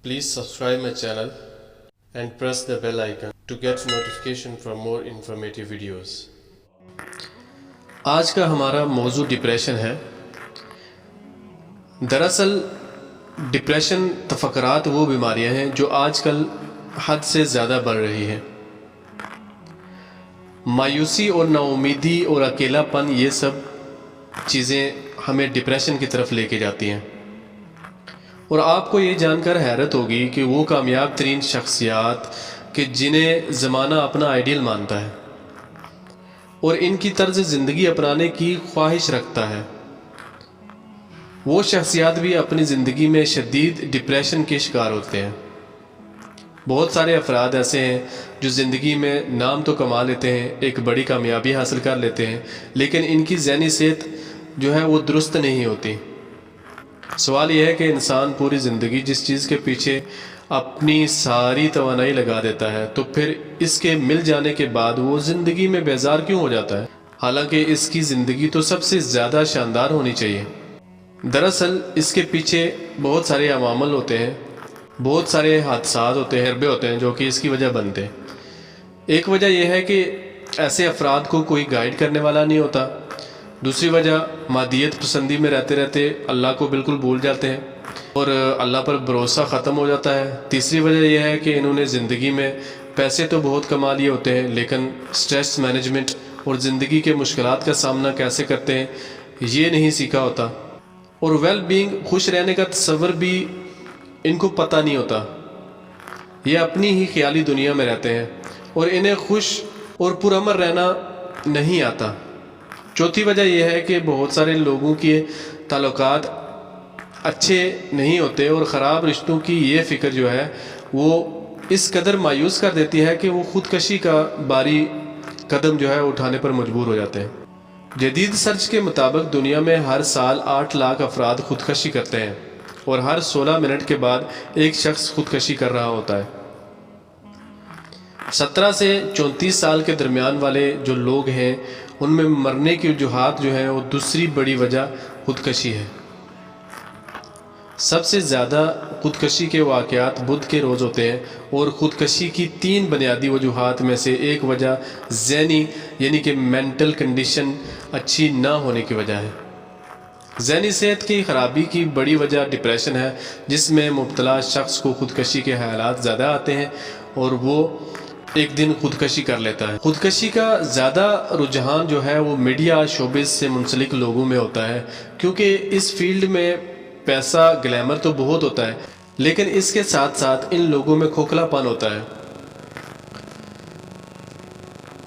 Please subscribe my channel and press the bell icon to get notification from more informative videos. آج کا ہمارا موضوع depression ہے۔ دراصل ڈپریشن تفکرات وہ بیماریاں ہیں جو آج کل حد سے زیادہ بڑھ رہی ہیں۔ مایوسی اور نا امیدی اور اکیلا پن، یہ سب چیزیں ہمیں ڈپریشن کی طرف لے کے جاتی ہیں۔ اور آپ کو یہ جان کر حیرت ہوگی کہ وہ کامیاب ترین شخصیات کہ جنہیں زمانہ اپنا آئیڈیل مانتا ہے اور ان کی طرز زندگی اپنانے کی خواہش رکھتا ہے، وہ شخصیات بھی اپنی زندگی میں شدید ڈپریشن کے شکار ہوتے ہیں۔ بہت سارے افراد ایسے ہیں جو زندگی میں نام تو کما لیتے ہیں، ایک بڑی کامیابی حاصل کر لیتے ہیں، لیکن ان کی ذہنی صحت جو ہے وہ درست نہیں ہوتی۔ سوال یہ ہے کہ انسان پوری زندگی جس چیز کے پیچھے اپنی ساری توانائی لگا دیتا ہے تو پھر اس کے مل جانے کے بعد وہ زندگی میں بیزار کیوں ہو جاتا ہے، حالانکہ اس کی زندگی تو سب سے زیادہ شاندار ہونی چاہیے۔ دراصل اس کے پیچھے بہت سارے عوامل ہوتے ہیں، بہت سارے حادثات ہوتے ہیں، حربے ہوتے ہیں جو کہ اس کی وجہ بنتے ہیں۔ ایک وجہ یہ ہے کہ ایسے افراد کو کوئی گائیڈ کرنے والا نہیں ہوتا۔ دوسری وجہ مادیت پسندی میں رہتے رہتے اللہ کو بالکل بھول جاتے ہیں اور اللہ پر بھروسہ ختم ہو جاتا ہے۔ تیسری وجہ یہ ہے کہ انہوں نے زندگی میں پیسے تو بہت کما لیے ہوتے ہیں، لیکن سٹریس مینجمنٹ اور زندگی کے مشکلات کا سامنا کیسے کرتے ہیں یہ نہیں سیکھا ہوتا، اور ویل بینگ، خوش رہنے کا تصور بھی ان کو پتہ نہیں ہوتا۔ یہ اپنی ہی خیالی دنیا میں رہتے ہیں اور انہیں خوش اور پرامن رہنا نہیں آتا۔ چوتھی وجہ یہ ہے کہ بہت سارے لوگوں کے تعلقات اچھے نہیں ہوتے اور خراب رشتوں کی یہ فکر جو ہے وہ اس قدر مایوس کر دیتی ہے کہ وہ خودکشی کا باری قدم جو ہے اٹھانے پر مجبور ہو جاتے ہیں۔ جدید سرچ کے مطابق دنیا میں ہر سال 8 لاکھ افراد خودکشی کرتے ہیں اور ہر 16 منٹ کے بعد ایک شخص خودکشی کر رہا ہوتا ہے۔ 17 سے 34 سال کے درمیان والے جو لوگ ہیں ان میں مرنے کی وجوہات جو ہیں وہ دوسری بڑی وجہ خودکشی ہے۔ سب سے زیادہ خودکشی کے واقعات بدھ کے روز ہوتے ہیں، اور خودکشی کی 3 بنیادی وجوہات میں سے ایک وجہ ذہنی یعنی کہ مینٹل کنڈیشن اچھی نہ ہونے کی وجہ ہے۔ ذہنی صحت کی خرابی کی بڑی وجہ ڈپریشن ہے، جس میں مبتلا شخص کو خودکشی کے خیالات زیادہ آتے ہیں اور وہ ایک دن خودکشی کر لیتا ہے۔ خودکشی کا زیادہ رجحان جو ہے وہ میڈیا شوبز سے منسلک لوگوں میں ہوتا ہے، کیونکہ اس فیلڈ میں پیسہ گلیمر تو بہت ہوتا ہے، لیکن اس کے ساتھ ساتھ ان لوگوں میں کھوکھلا پن ہوتا ہے۔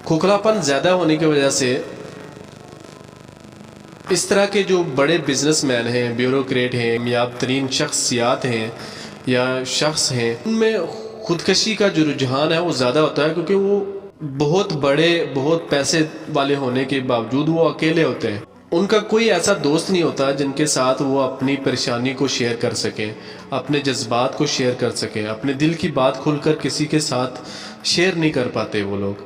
کھوکھلا پن زیادہ ہونے کی وجہ سے اس طرح کے جو بڑے بزنس مین ہیں، بیوروکریٹ ہیں، کامیاب ترین شخصیات ہیں یا شخص ہیں، ان میں خودکشی کا جو رجحان ہے وہ زیادہ ہوتا ہے، کیونکہ وہ بہت بڑے، بہت پیسے والے ہونے کے باوجود وہ اکیلے ہوتے ہیں۔ ان کا کوئی ایسا دوست نہیں ہوتا جن کے ساتھ وہ اپنی پریشانی کو شیئر کر سکیں، اپنے جذبات کو شیئر کر سکیں، اپنے دل کی بات کھل کر کسی کے ساتھ شیئر نہیں کر پاتے وہ لوگ۔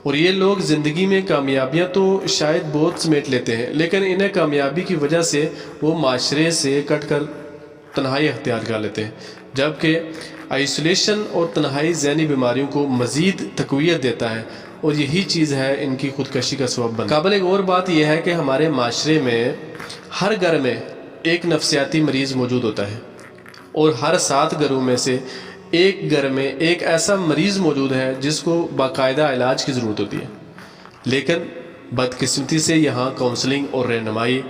اور یہ لوگ زندگی میں کامیابیاں تو شاید بہت سمیٹ لیتے ہیں، لیکن انہیں کامیابی کی وجہ سے وہ معاشرے سے کٹ کر تنہائی اختیار کر لیتے ہیں، جبکہ آئسولیشن اور تنہائی ذہنی بیماریوں کو مزید تقویت دیتا ہے، اور یہی چیز ہے ان کی خودکشی کا سبب بنتا ہے۔ قابل غور بات یہ ہے کہ ہمارے معاشرے میں ہر گھر میں ایک نفسیاتی مریض موجود ہوتا ہے، اور ہر 7 گھروں میں سے ایک گھر میں ایک ایسا مریض موجود ہے جس کو باقاعدہ علاج کی ضرورت ہوتی ہے، لیکن بدقسمتی سے یہاں کاؤنسلنگ اور رہنمائی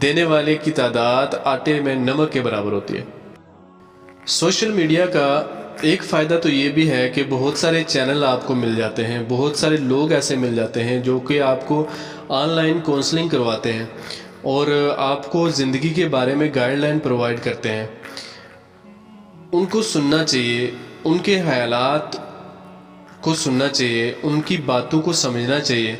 دینے والے کی تعداد آٹے میں نمک کے برابر ہوتی ہے۔ سوشل میڈیا کا ایک فائدہ تو یہ بھی ہے کہ بہت سارے چینل آپ کو مل جاتے ہیں، بہت سارے لوگ ایسے مل جاتے ہیں جو کہ آپ کو آن لائن کاؤنسلنگ کرواتے ہیں اور آپ کو زندگی کے بارے میں گائیڈ لائن پرووائڈ کرتے ہیں۔ ان کو سننا چاہیے، ان کے خیالات کو سننا چاہیے، ان کی باتوں کو سمجھنا چاہیے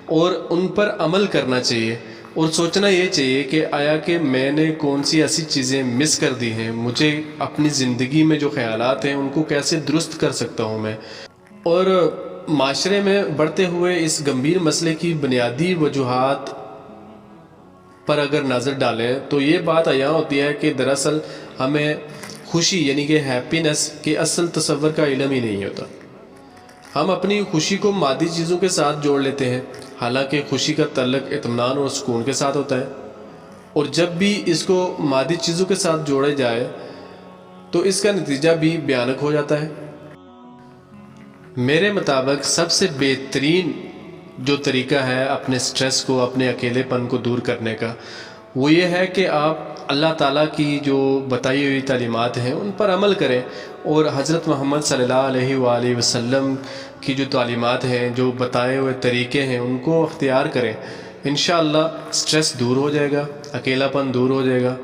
اور ان پر عمل کرنا چاہیے، اور سوچنا یہ چاہیے کہ آیا کہ میں نے کون سی ایسی چیزیں مس کر دی ہیں، مجھے اپنی زندگی میں جو خیالات ہیں ان کو کیسے درست کر سکتا ہوں میں۔ اور معاشرے میں بڑھتے ہوئے اس گمبھیر مسئلے کی بنیادی وجوہات پر اگر نظر ڈالیں تو یہ بات عیاں ہوتی ہے کہ دراصل ہمیں خوشی یعنی کہ ہیپینس کے اصل تصور کا علم ہی نہیں ہوتا۔ ہم اپنی خوشی کو مادی چیزوں کے ساتھ جوڑ لیتے ہیں، حالانکہ خوشی کا تعلق اطمینان اور سکون کے ساتھ ہوتا ہے، اور جب بھی اس کو مادی چیزوں کے ساتھ جوڑا جائے تو اس کا نتیجہ بھی بھیانک ہو جاتا ہے۔ میرے مطابق سب سے بہترین جو طریقہ ہے اپنے سٹریس کو، اپنے اکیلے پن کو دور کرنے کا، وہ یہ ہے کہ آپ اللہ تعالیٰ کی جو بتائی ہوئی تعلیمات ہیں ان پر عمل کریں، اور حضرت محمد صلی اللہ علیہ وآلہ وسلم کی جو تعلیمات ہیں، جو بتائے ہوئے طریقے ہیں، ان کو اختیار کریں۔ انشاءاللہ سٹریس دور ہو جائے گا، اکیلا پن دور ہو جائے گا۔